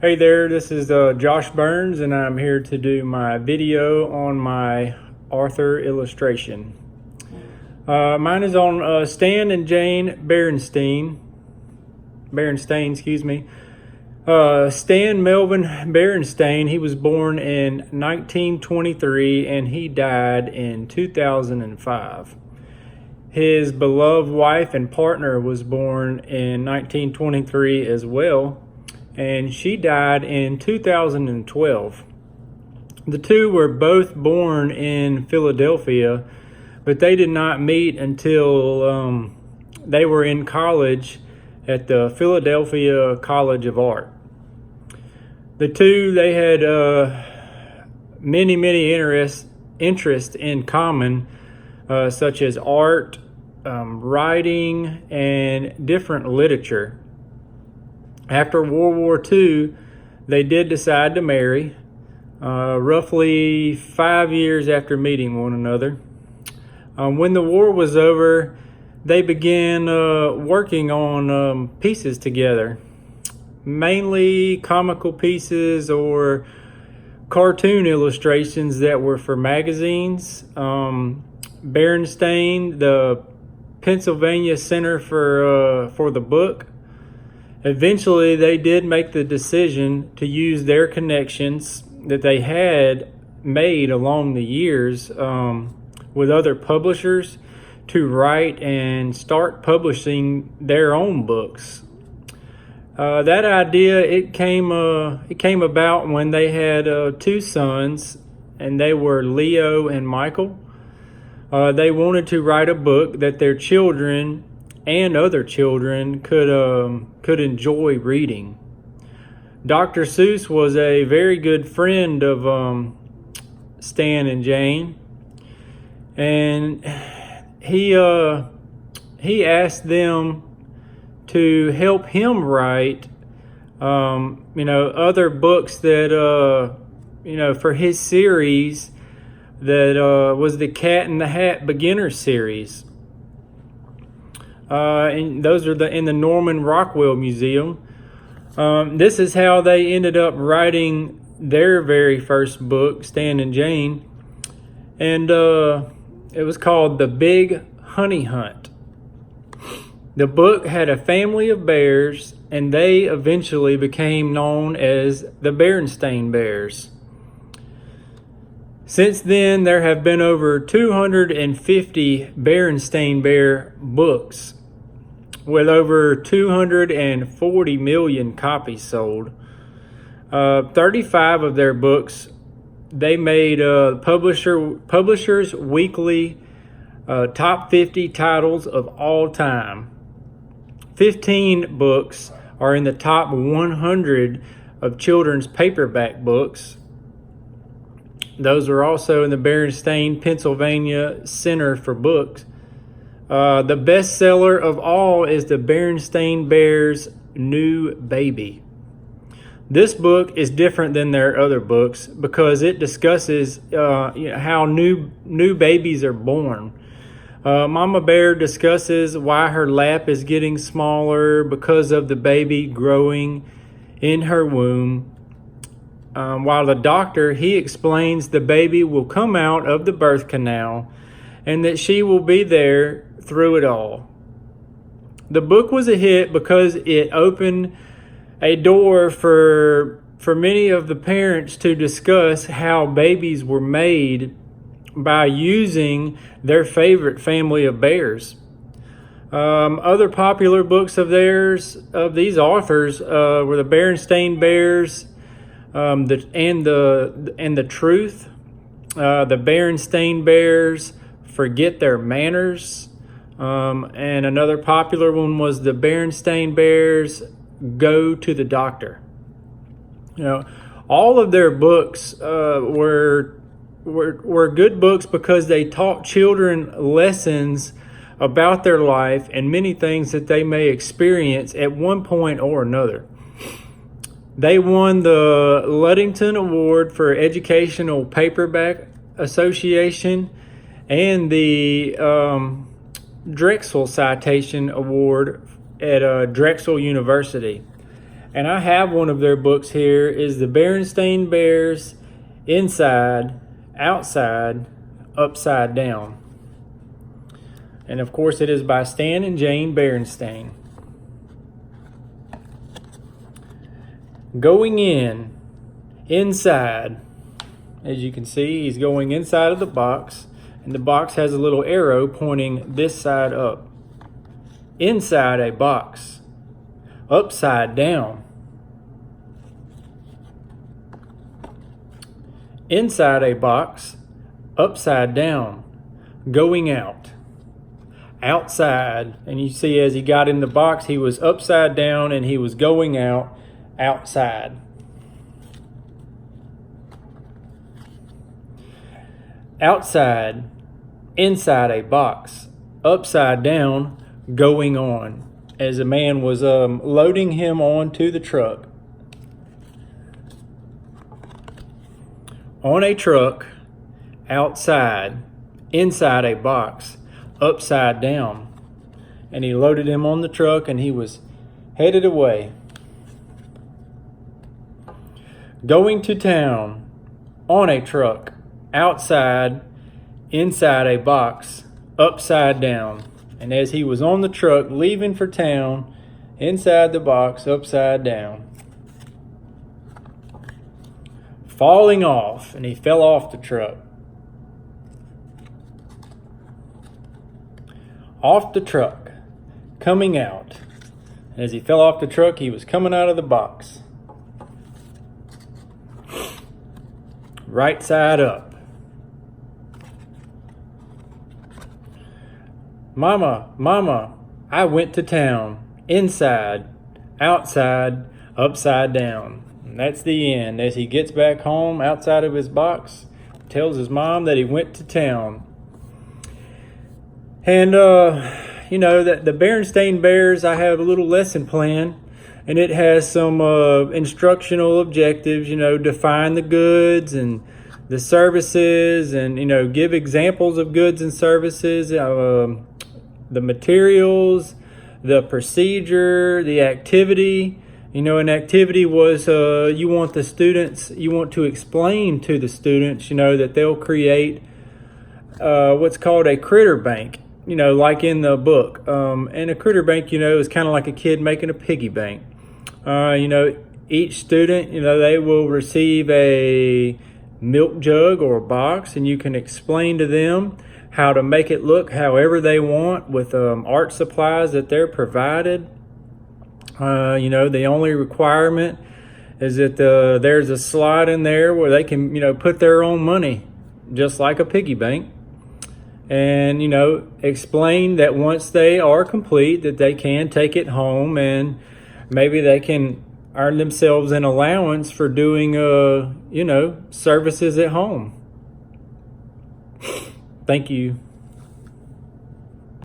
Hey there, this is Josh Burns, and I'm here to do my video on my Arthur illustration. Mine is on Stan and Jane Berenstain, excuse me. Stan Melvin Berenstain, he was born in 1923 and he died in 2005. His beloved wife and partner was born in 1923 as well, and she died in 2012. The two were both born in Philadelphia, but they did not meet until they were in college at the Philadelphia College of Art. The two, they had many interests in common, such as art, writing, and different literature. After World War II, they did decide to marry, roughly 5 years after meeting one another. When the war was over, they began working on pieces together, mainly comical pieces or cartoon illustrations that were for magazines. Berenstain, the Pennsylvania Center for the Book. Eventually, they did make the decision to use their connections that they had made along the years with other publishers to write and start publishing their own books. That idea, it came about when they had two sons, and they were Leo and Michael. They wanted to write a book that their children and other children could enjoy reading. Dr. Seuss was a very good friend of Stan and Jane, and he asked them to help him write other books that for his series that was the Cat in the Hat Beginner series. And those are in the Norman Rockwell Museum. This is how they ended up writing their very first book, Stan and Jane, and it was called The Big Honey Hunt. The book had a family of bears, and they eventually became known as the Berenstain Bears. Since then, there have been over 250 Berenstain Bear books, with over 240 million copies sold. 35 of their books, they made Publishers Weekly top 50 titles of all time. 15 books are in the top 100 of children's paperback books. Those are also in the Berenstain, Pennsylvania Center for Books. The bestseller of all is the Berenstain Bears' New Baby. This book is different than their other books because it discusses how new babies are born. Mama Bear discusses why her lap is getting smaller because of the baby growing in her womb. While the doctor, he explains the baby will come out of the birth canal and that she will be there through it all. The book was a hit because it opened a door for many of the parents to discuss how babies were made by using their favorite family of bears. Other popular books of these authors were the Berenstain Bears, and the Truth, the Berenstain Bears Forget Their Manners, and another popular one was the Berenstain Bears Go to the Doctor. All of their books were good books because they taught children lessons about their life and many things that they may experience at one point or another. They won the Ludington Award for Educational Paperback Association and the Drexel Citation Award at Drexel University. And I have one of their books here, is the Berenstain Bears Inside, Outside, Upside Down. And of course it is by Stan and Jane Berenstain. Going inside, as you can see, he's going inside of the box, and the box has a little arrow pointing this side up. Inside a box, upside down. Inside a box, upside down, going out. Outside, and you see as he got in the box, he was upside down and he was going out, outside. Outside, inside a box, upside down, going on, as a man was loading him onto the truck. On a truck, outside, inside a box, upside down. And he loaded him on the truck and he was headed away. Going to town, on a truck, outside, inside a box, upside down. And as he was on the truck leaving for town, inside the box, upside down. Falling off, and he fell off the truck. Off the truck, coming out. And as he fell off the truck, he was coming out of the box. Right side up. Mama, Mama, I went to town. Inside, outside, upside down. And that's the end. As he gets back home outside of his box, tells his mom that he went to town. And, that the Berenstain Bears, I have a little lesson plan, and it has some instructional objectives, define the goods and the services, and, give examples of goods and services, the materials, the procedure, the activity. An activity was you want to explain to the students, that they'll create what's called a critter bank, like in the book. And a critter bank, is kind of like a kid making a piggy bank. Each student, they will receive a milk jug or a box, and you can explain to them how to make it look however they want with art supplies that they're provided. The only requirement is that there's a slot in there where they can, put their own money, just like a piggy bank. And, explain that once they are complete, that they can take it home, and maybe they can earn themselves an allowance for doing, services at home. Thank you.